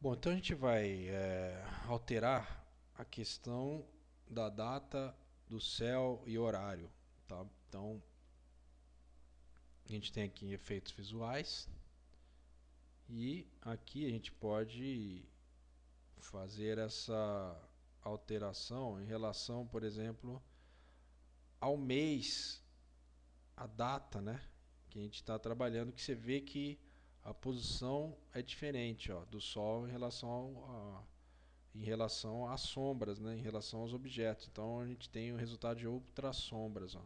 Bom, então a gente vai alterar a questão da data do céu e horário, tá? Então a gente tem aqui efeitos visuais e aqui a gente pode fazer essa alteração em relação, por exemplo, ao mês, a data, né? Que a gente está trabalhando, que você vê que a posição é diferente, ó, do Sol em relação às sombras, né, em relação aos objetos. Então a gente tem o resultado de ultrassombras. Ó.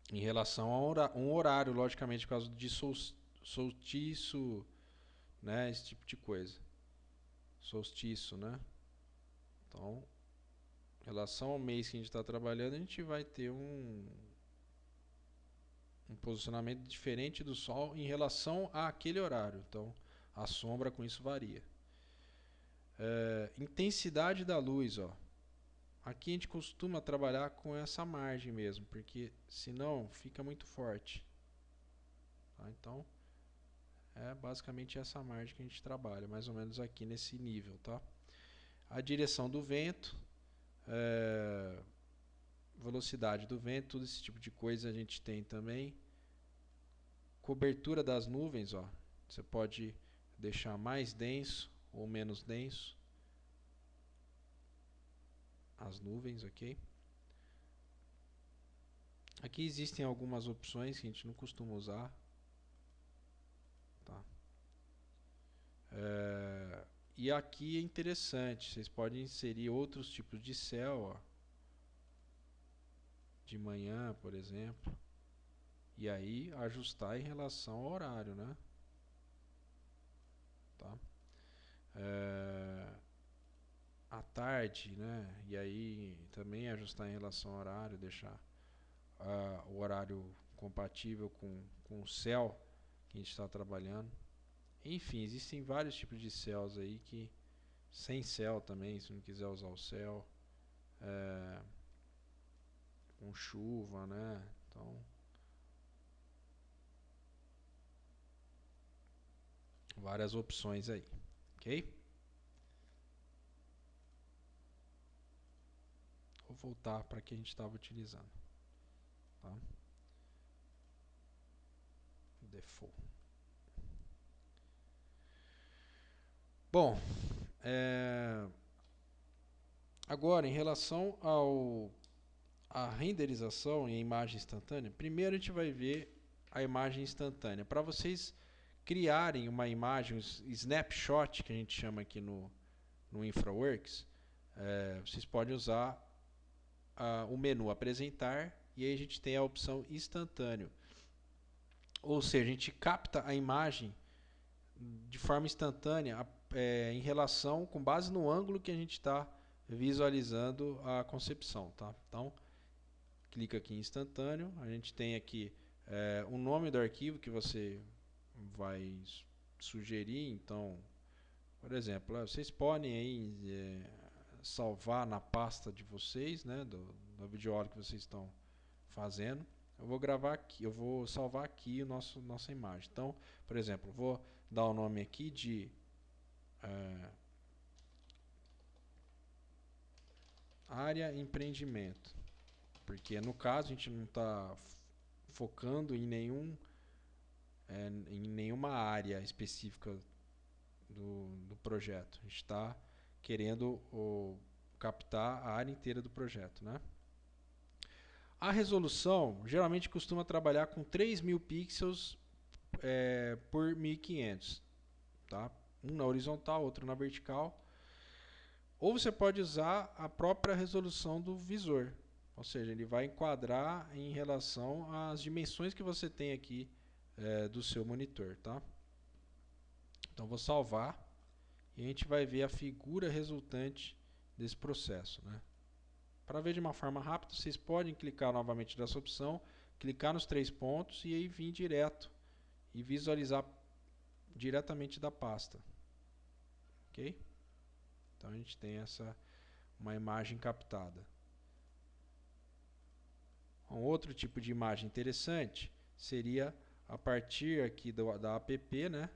Em relação a um horário, logicamente, por causa de solstício, né, esse tipo de coisa. Solstício, né? Então, em relação ao mês que a gente está trabalhando, a gente vai ter um posicionamento diferente do Sol em relação àquele horário. Então, a sombra com isso varia. Intensidade da luz, ó. Aqui a gente costuma trabalhar com essa margem mesmo, porque senão fica muito forte. Tá? Então, é basicamente essa margem que a gente trabalha, mais ou menos aqui nesse nível. Tá? A direção do vento, velocidade do vento, todo esse tipo de coisa a gente tem também. Cobertura das nuvens, ó. Você pode deixar mais denso ou menos denso as nuvens, ok? Aqui existem algumas opções que a gente não costuma usar. Tá? E aqui é interessante, vocês podem inserir outros tipos de céu, ó, de manhã, por exemplo, e aí ajustar em relação ao horário, né? Tá? À tarde, né? E aí também ajustar em relação ao horário, deixar o horário compatível com o céu que a gente está trabalhando. Enfim, existem vários tipos de céus aí que sem céu também, se não quiser usar o céu, com chuva, né? Então, várias opções aí, ok? Vou voltar para que a gente estava utilizando, tá? Default. Bom, agora em relação à renderização e a imagem instantânea, primeiro a gente vai ver a imagem instantânea. Para vocês criarem uma imagem, um snapshot que a gente chama aqui no InfraWorks, vocês podem usar o menu apresentar e aí a gente tem a opção instantâneo. Ou seja, a gente capta a imagem de forma instantânea em relação, com base no ângulo que a gente está visualizando a concepção. Tá? Então, clica aqui em instantâneo, a gente tem aqui o nome do arquivo que você vai sugerir. Então, por exemplo, vocês podem aí salvar na pasta de vocês, né, da videoaula que vocês estão fazendo. Eu vou gravar aqui, eu vou salvar aqui nossa imagem. Então, por exemplo, vou dar o nome aqui de área empreendimento, porque no caso a gente não está focando em nenhuma área específica do projeto. A gente está querendo captar a área inteira do projeto, né? A resolução geralmente costuma trabalhar com 3.000 pixels por 1.500, tá? Um na horizontal, outro na vertical. Ou você pode usar a própria resolução do visor, ou seja, ele vai enquadrar em relação às dimensões que você tem aqui do seu monitor, tá? Então vou salvar e a gente vai ver a figura resultante desse processo, né? Para ver de uma forma rápida, vocês podem clicar novamente nessa opção, clicar nos 3 pontos e aí vir direto e visualizar diretamente da pasta. Ok? Então a gente tem uma imagem captada. Um outro tipo de imagem interessante seria a partir aqui da app, né?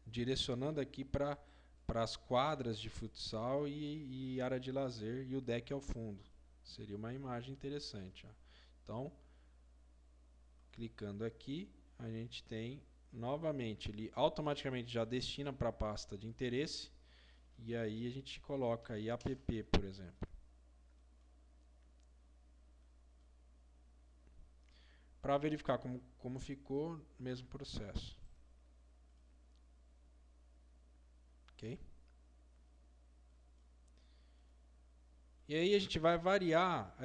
direcionando aqui para as quadras de futsal e área de lazer e o deck ao fundo. Seria uma imagem interessante. Ó. Então, clicando aqui, a gente tem novamente, ele automaticamente já destina para a pasta de interesse e aí a gente coloca aí app, por exemplo. Para verificar como ficou, mesmo processo. Ok? E aí a gente vai variar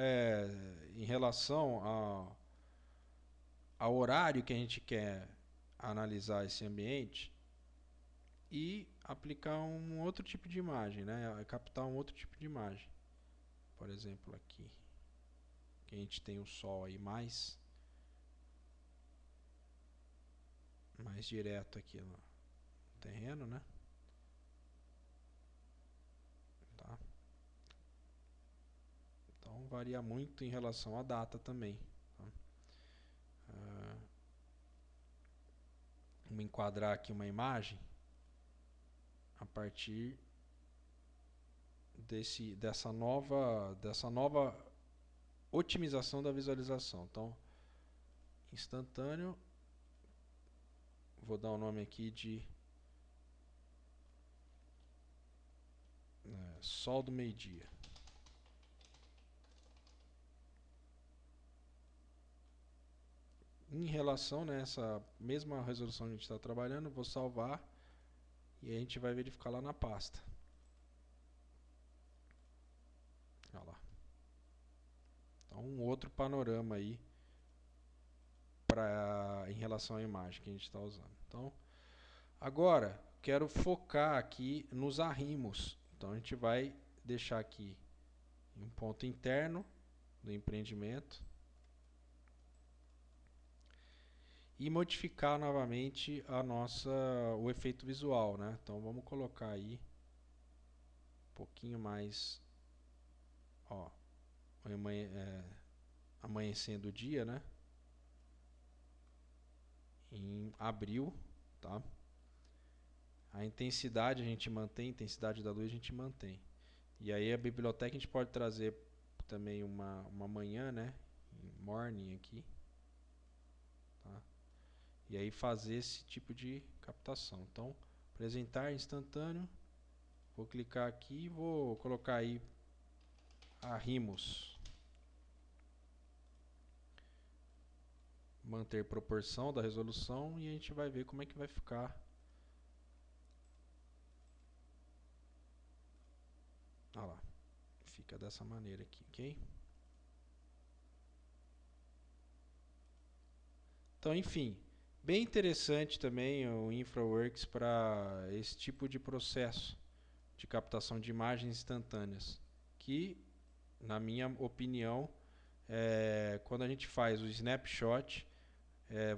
em relação ao horário que a gente quer analisar esse ambiente e aplicar um outro tipo de imagem, né? Captar um outro tipo de imagem. Por exemplo, aqui, que a gente tem o sol aí mais direto aqui no terreno, né? Tá? Então varia muito em relação à data também. Tá? Vamos enquadrar aqui uma imagem a partir dessa nova otimização da visualização. Então, instantâneo, vou dar o nome aqui de sol do meio-dia. Em relação nessa mesma resolução que a gente está trabalhando, vou salvar e a gente vai verificar lá na pasta. Olha lá. Então, um outro panorama aí em relação à imagem que a gente está usando. Então, agora, quero focar aqui nos arrimos. Então, a gente vai deixar aqui um ponto interno do empreendimento e modificar novamente o efeito visual, né? Então, vamos colocar aí um pouquinho mais, ó, amanhecendo o dia, né? Em abril, tá? A intensidade a gente mantém, a intensidade da luz a gente mantém. E aí a biblioteca a gente pode trazer também uma manhã, né? Morning aqui. Tá? E aí fazer esse tipo de captação. Então, apresentar instantâneo. Vou clicar aqui e vou colocar aí arrimos. Manter proporção da resolução e a gente vai ver como é que vai ficar. Olha lá. Fica dessa maneira aqui, ok? Então, enfim, bem interessante também o InfraWorks para esse tipo de processo de captação de imagens instantâneas, que, na minha opinião, quando a gente faz o snapshot,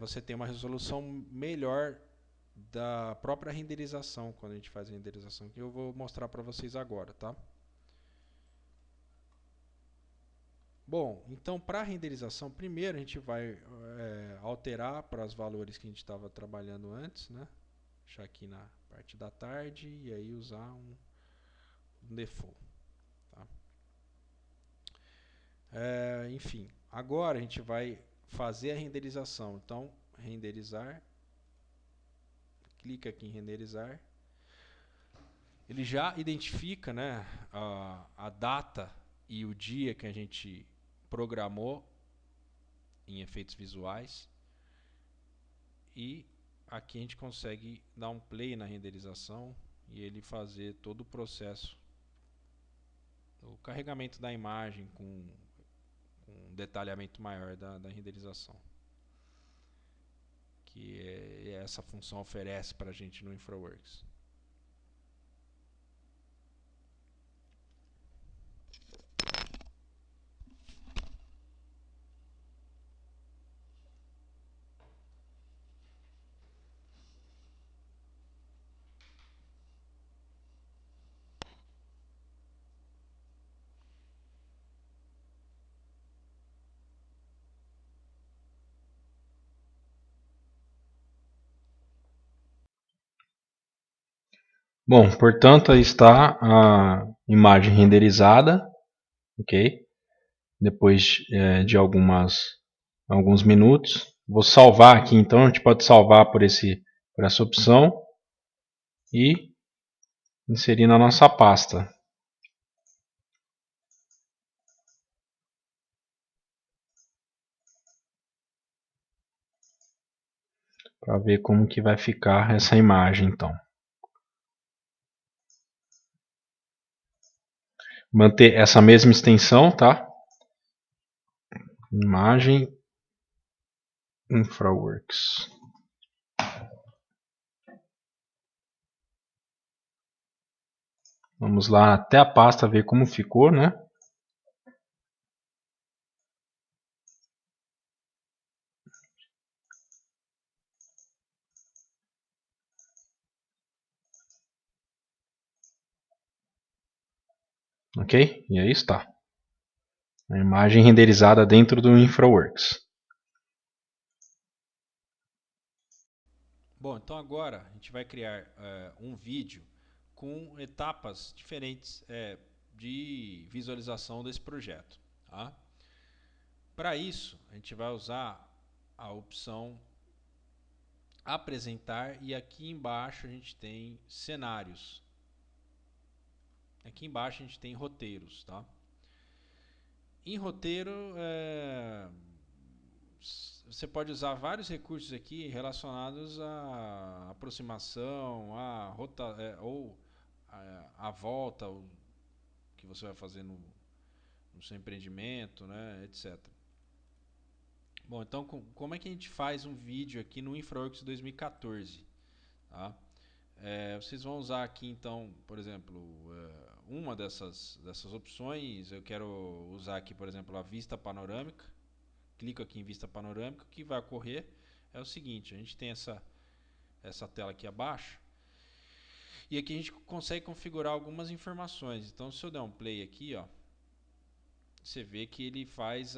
você tem uma resolução melhor da própria renderização, quando a gente faz a renderização, que eu vou mostrar para vocês agora, tá? Bom, então para a renderização, primeiro a gente vai alterar para os valores que a gente estava trabalhando antes, né? Deixar aqui na parte da tarde e aí usar um default. Tá? Enfim, agora a gente vai fazer a renderização. Então, renderizar, clica aqui em renderizar. Ele já identifica, né, a data e o dia que a gente programou em efeitos visuais e aqui a gente consegue dar um play na renderização e ele fazer todo o processo, o carregamento da imagem com um detalhamento maior da renderização, que essa função oferece para a gente no InfraWorks. Bom, portanto, aí está a imagem renderizada, ok? Depois de alguns minutos. Vou salvar aqui, então a gente pode salvar por essa opção e inserir na nossa pasta. Para ver como que vai ficar essa imagem, então. Manter essa mesma extensão, tá? Imagem InfraWorks. Vamos lá até a pasta ver como ficou, né? Ok? E aí está. A imagem renderizada dentro do InfraWorks. Bom, então agora a gente vai criar um vídeo com etapas diferentes de visualização desse projeto. Tá? Para isso, a gente vai usar a opção apresentar e aqui embaixo a gente tem cenários. Aqui embaixo a gente tem roteiros, tá? Em roteiro, você pode usar vários recursos aqui relacionados à aproximação, ou a volta que você vai fazer no seu empreendimento, né, etc. Bom, então como é que a gente faz um vídeo aqui no InfraWorks 2014? Tá? Vocês vão usar aqui então, por exemplo, uma dessas opções. Eu quero usar aqui, por exemplo, a vista panorâmica. Clico aqui em vista panorâmica. O que vai ocorrer é o seguinte: a gente tem essa tela aqui abaixo e aqui a gente consegue configurar algumas informações. Então, se eu der um play aqui, ó, você vê que ele faz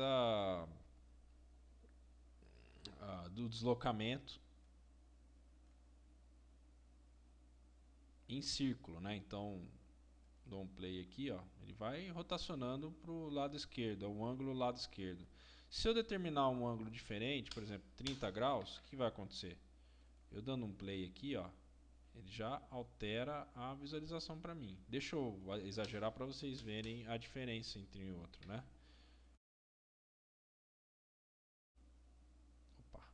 do deslocamento em círculo, né? Então, dou um play aqui, ó, ele vai rotacionando para o lado esquerdo, é o ângulo lado esquerdo. Se eu determinar um ângulo diferente, por exemplo, 30 graus, o que vai acontecer? Eu dando um play aqui, ó, ele já altera a visualização para mim. Deixa eu exagerar para vocês verem a diferença entre um e outro, né? Opa.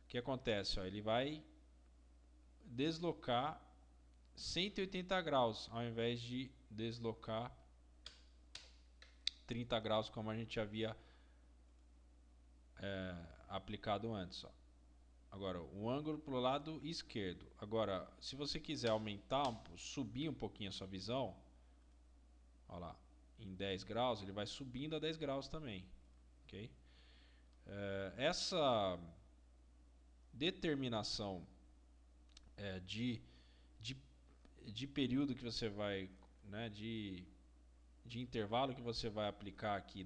O que acontece? Ó, ele vai deslocar 180 graus ao invés de deslocar 30 graus como a gente havia aplicado antes. Ó. Agora, o ângulo para o lado esquerdo. Agora, se você quiser aumentar, subir um pouquinho a sua visão, ó lá, em 10 graus, ele vai subindo a 10 graus também. Okay? Essa determinação de, de período que você vai, né, de intervalo que você vai aplicar aqui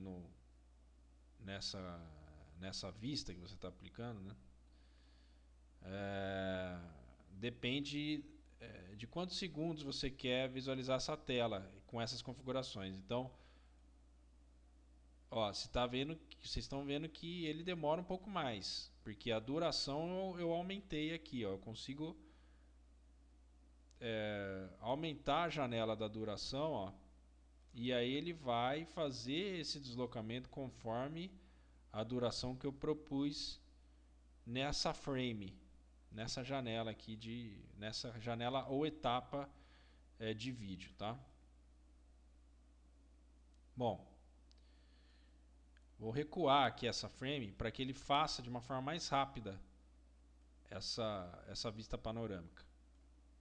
nessa vista que você está aplicando, né? Depende de quantos segundos você quer visualizar essa tela com essas configurações. Então, ó, vocês estão vendo que ele demora um pouco mais, porque a duração eu aumentei aqui, ó, eu consigo aumentar a janela da duração, ó, e aí ele vai fazer esse deslocamento conforme a duração que eu propus nessa frame, nessa janela aqui nessa janela ou etapa de vídeo, tá? Bom, vou recuar aqui essa frame para que ele faça de uma forma mais rápida essa vista panorâmica.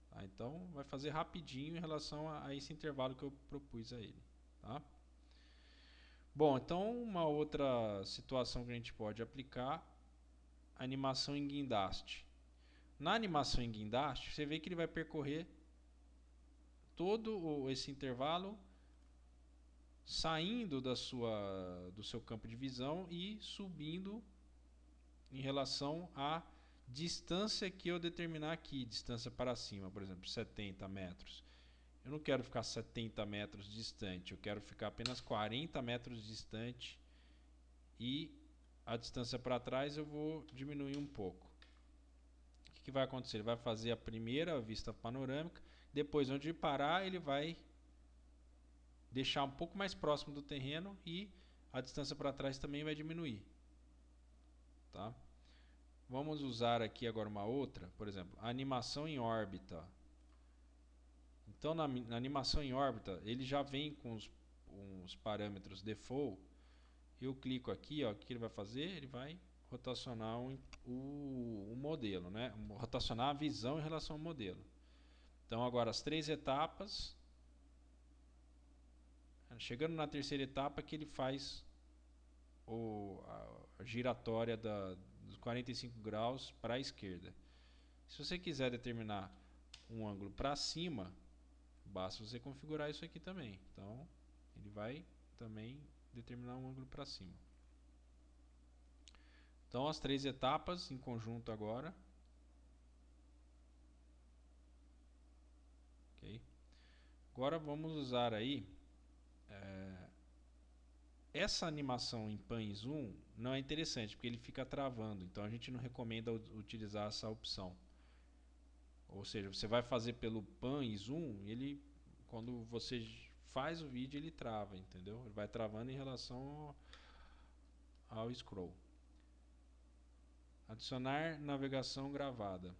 Tá? Então, vai fazer rapidinho em relação a esse intervalo que eu propus a ele. Tá? Bom, então uma outra situação que a gente pode aplicar, animação em guindaste. Na animação em guindaste, você vê que ele vai percorrer todo esse intervalo saindo do seu campo de visão e subindo em relação à distância que eu determinar aqui, distância para cima, por exemplo, 70 metros. Eu não quero ficar 70 metros distante, eu quero ficar apenas 40 metros distante e a distância para trás eu vou diminuir um pouco. O que vai acontecer? Ele vai fazer a primeira vista panorâmica, depois onde ele parar ele vai deixar um pouco mais próximo do terreno e a distância para trás também vai diminuir. Tá? Vamos usar aqui agora uma outra, por exemplo, a animação em órbita. Então na animação em órbita ele já vem com os parâmetros default. Eu clico aqui, ó, o que ele vai fazer? Ele vai rotacionar o modelo, né? Rotacionar a visão em relação ao modelo. Então agora as 3 etapas. Chegando na terceira etapa que ele faz a giratória dos 45 graus para a esquerda. Se você quiser determinar um ângulo para cima, basta você configurar isso aqui também. Então ele vai também determinar um ângulo para cima. Então as 3 etapas em conjunto agora. Okay. Agora vamos usar aí essa animação em pan e zoom não é interessante porque ele fica travando, então a gente não recomenda utilizar essa opção. Ou seja, você vai fazer pelo pan e zoom, ele quando você faz o vídeo ele trava, entendeu? Ele vai travando em relação ao scroll. Adicionar navegação gravada.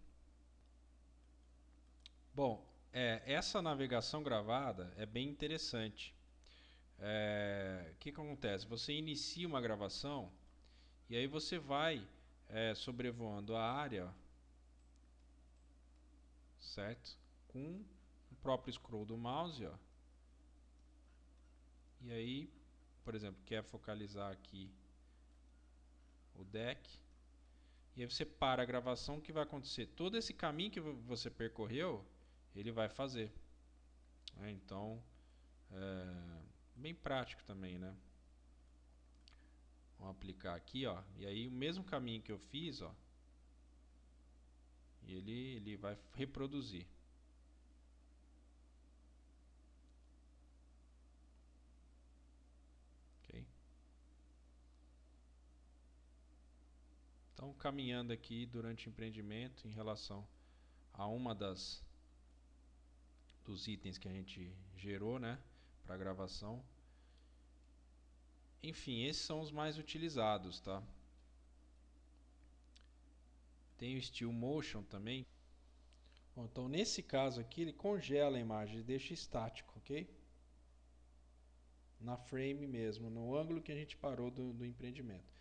Bom, essa navegação gravada é bem interessante. O que acontece? Você inicia uma gravação e aí você vai sobrevoando a área, certo? Com o próprio scroll do mouse, ó. E aí, por exemplo, quer focalizar aqui o deck. E aí você para a gravação, o que vai acontecer? Todo esse caminho que você percorreu, ele vai fazer. Então, bem prático também, né? Vamos aplicar aqui, ó. E aí o mesmo caminho que eu fiz, ó. E ele vai reproduzir. Ok? Então, caminhando aqui durante o empreendimento em relação a uma dos itens que a gente gerou, né, para gravação. Enfim, esses são os mais utilizados, tá? Tem o Still Motion também. Bom, então nesse caso aqui ele congela a imagem, ele deixa estático, ok? Na frame mesmo, no ângulo que a gente parou do empreendimento.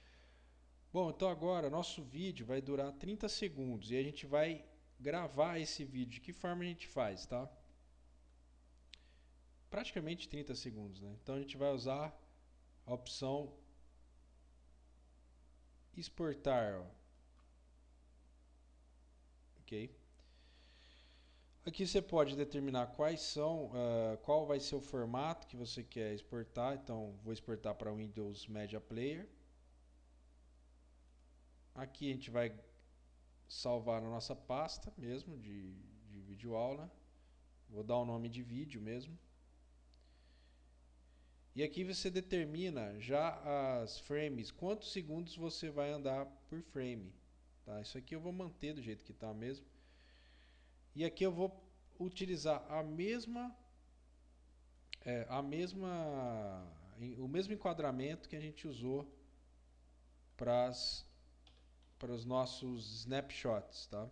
Bom, então agora nosso vídeo vai durar 30 segundos e a gente vai gravar esse vídeo. De que forma a gente faz, tá? Praticamente 30 segundos, né? Então a gente vai usar a opção exportar, ó. Ok? Aqui você pode determinar qual vai ser o formato que você quer exportar. Então vou exportar para Windows Media Player. Aqui a gente vai salvar na nossa pasta mesmo de videoaula. Vou dar o nome de vídeo mesmo. E aqui você determina já as frames, quantos segundos você vai andar por frame. Tá? Isso aqui eu vou manter do jeito que está mesmo. E aqui eu vou utilizar o mesmo enquadramento que a gente usou para os nossos snapshots, tá?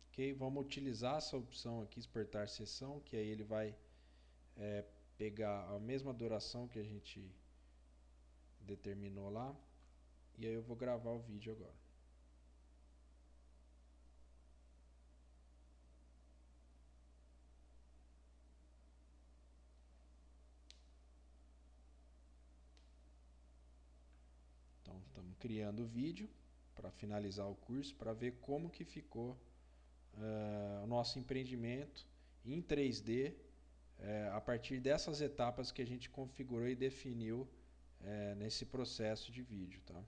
Ok, vamos utilizar essa opção aqui, exportar sessão, que aí ele vai pegar a mesma duração que a gente determinou lá. E aí eu vou gravar o vídeo agora. Então estamos criando o vídeo para finalizar o curso, para ver como que ficou o nosso empreendimento em 3D a partir dessas etapas que a gente configurou e definiu nesse processo de vídeo, tá?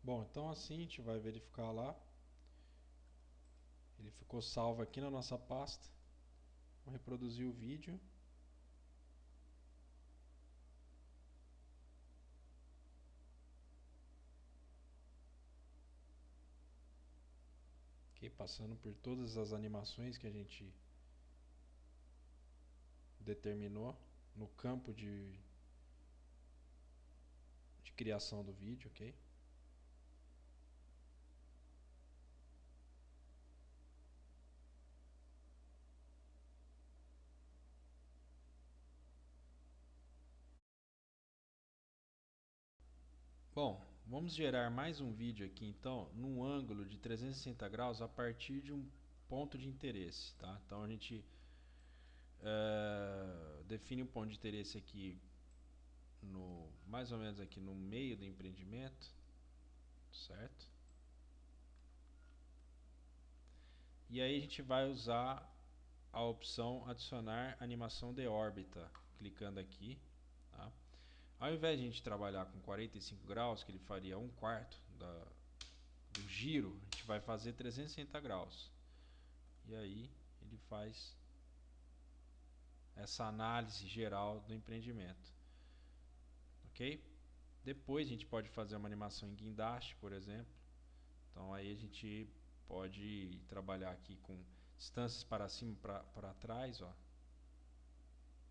Bom, então assim a gente vai verificar lá. Ele ficou salvo aqui na nossa pasta. Vou reproduzir o vídeo. Ok, passando por todas as animações que a gente determinou no campo de criação do vídeo, ok? Bom, vamos gerar mais um vídeo aqui então, num ângulo de 360 graus a partir de um ponto de interesse, tá? Então a gente define um ponto de interesse aqui mais ou menos aqui no meio do empreendimento, certo? E aí a gente vai usar a opção adicionar animação de órbita, clicando aqui, tá? Ao invés de a gente trabalhar com 45 graus, que ele faria 1/4 do giro, a gente vai fazer 360 graus. E aí ele ele faz essa análise geral do empreendimento, ok? Depois a gente pode fazer uma animação em guindaste, por exemplo. Então aí a gente pode trabalhar aqui com distâncias para cima e para trás, ó.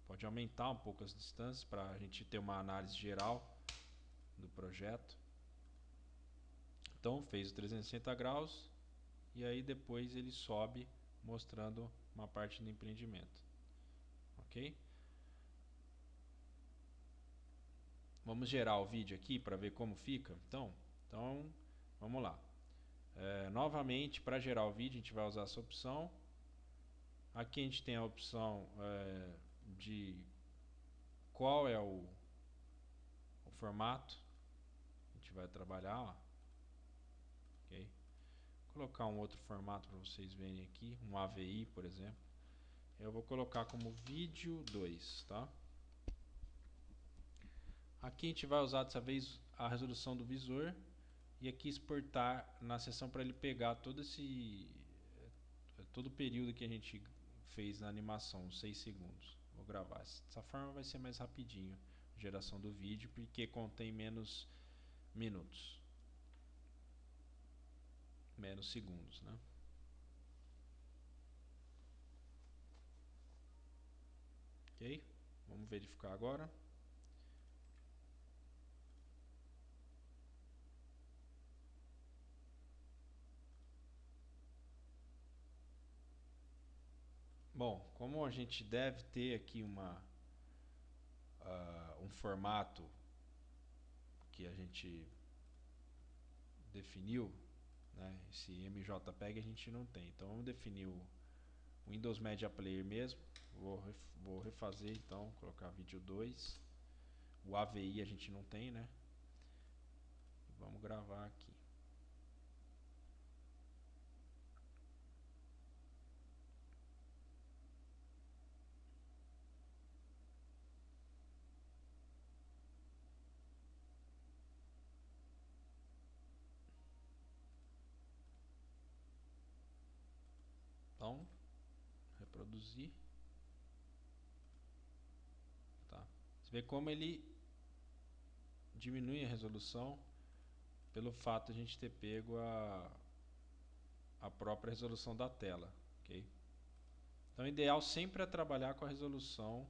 Pode aumentar um pouco as distâncias para a gente ter uma análise geral do projeto. Então fez o 360 graus e aí depois ele sobe mostrando uma parte do empreendimento, ok? Vamos gerar o vídeo aqui para ver como fica. Então vamos lá. Novamente, para gerar o vídeo a gente vai usar essa opção. Aqui a gente tem a opção de qual é o formato a gente vai trabalhar, ó. Ok? Vou colocar um outro formato para vocês verem aqui, um AVI, por exemplo. Eu vou colocar como vídeo 2, tá? Aqui a gente vai usar dessa vez a resolução do visor e aqui exportar na seção para ele pegar todo o período que a gente fez na animação, 6 segundos. Vou gravar. Dessa forma vai ser mais rapidinho a geração do vídeo, porque contém menos minutos. Menos segundos, né? Ok? Vamos verificar agora. Bom, como a gente deve ter aqui um formato que a gente definiu, né? Esse MJPEG a gente não tem. Então vamos definir o Windows Media Player mesmo. Vou refazer então, colocar vídeo 2. O AVI a gente não tem, né? Vamos gravar aqui. Então, reproduzir. Tá. Você vê como ele diminui a resolução pelo fato de a gente ter pego a própria resolução da tela, ok? Então o ideal sempre é trabalhar com a resolução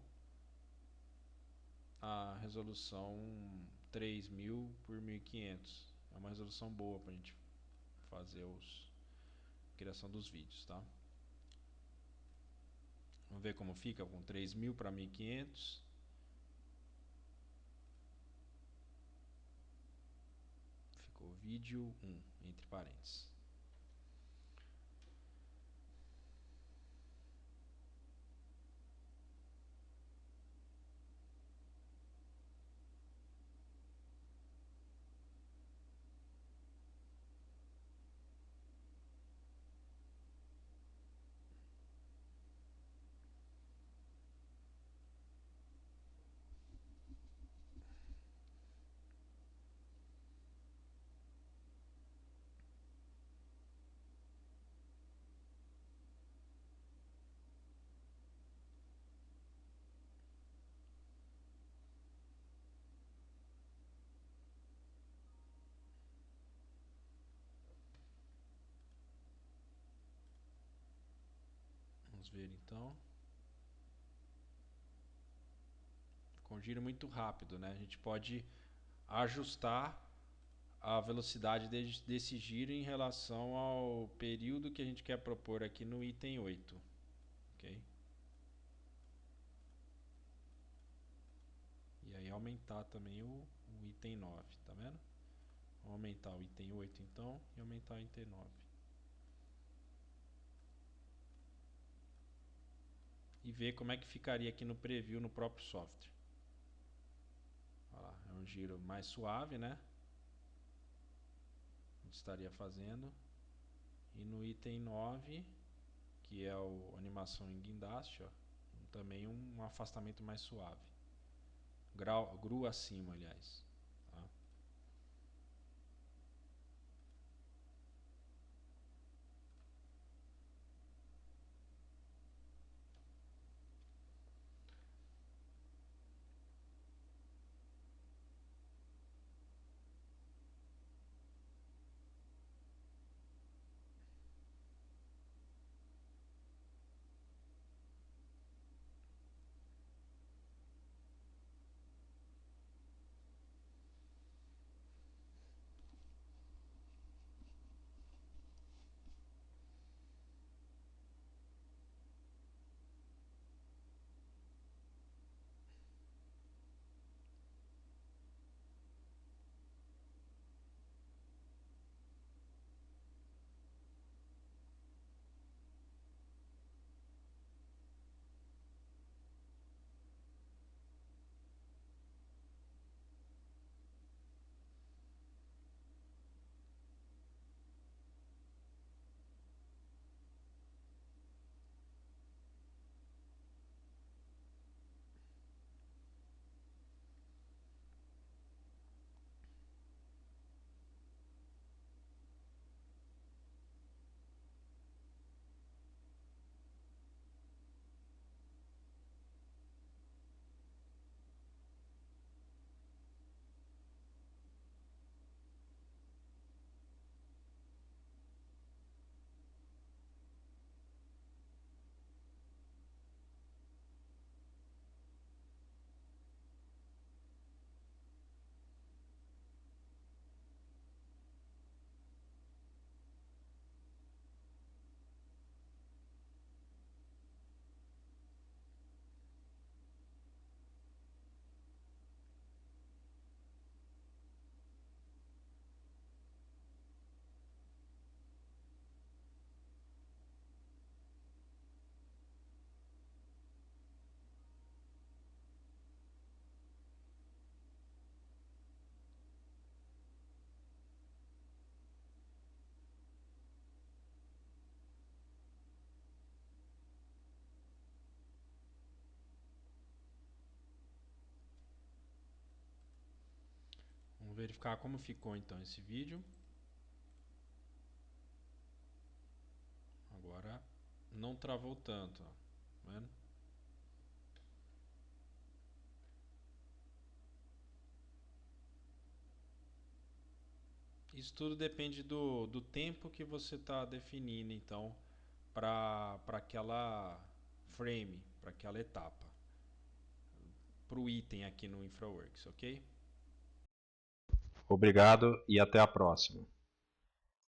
3000 por 1500. É uma resolução boa para a gente fazer a criação dos vídeos, tá? Vamos ver como fica com 3000 para 1500. Ficou vídeo 1 entre parênteses. Vamos ver então. Com giro muito rápido, né? A gente pode ajustar a velocidade desse giro em relação ao período que a gente quer propor aqui no item 8. Ok? E aí aumentar também o item 9, tá vendo? Vamos aumentar o item 8 então e aumentar o item 9. E ver como é que ficaria aqui no preview no próprio software. Olha lá, é um giro mais suave, né? A gente estaria fazendo. E no item 9, que é a animação em guindaste, ó, também um afastamento mais suave. Grua acima, aliás. Tá? verificar como ficou então esse vídeo. Agora não travou tanto, ó. Tá vendo? Isso tudo depende do tempo que você está definindo, então, para aquela frame, para aquela etapa, para o item aqui no InfraWorks, ok? Obrigado e até a próxima.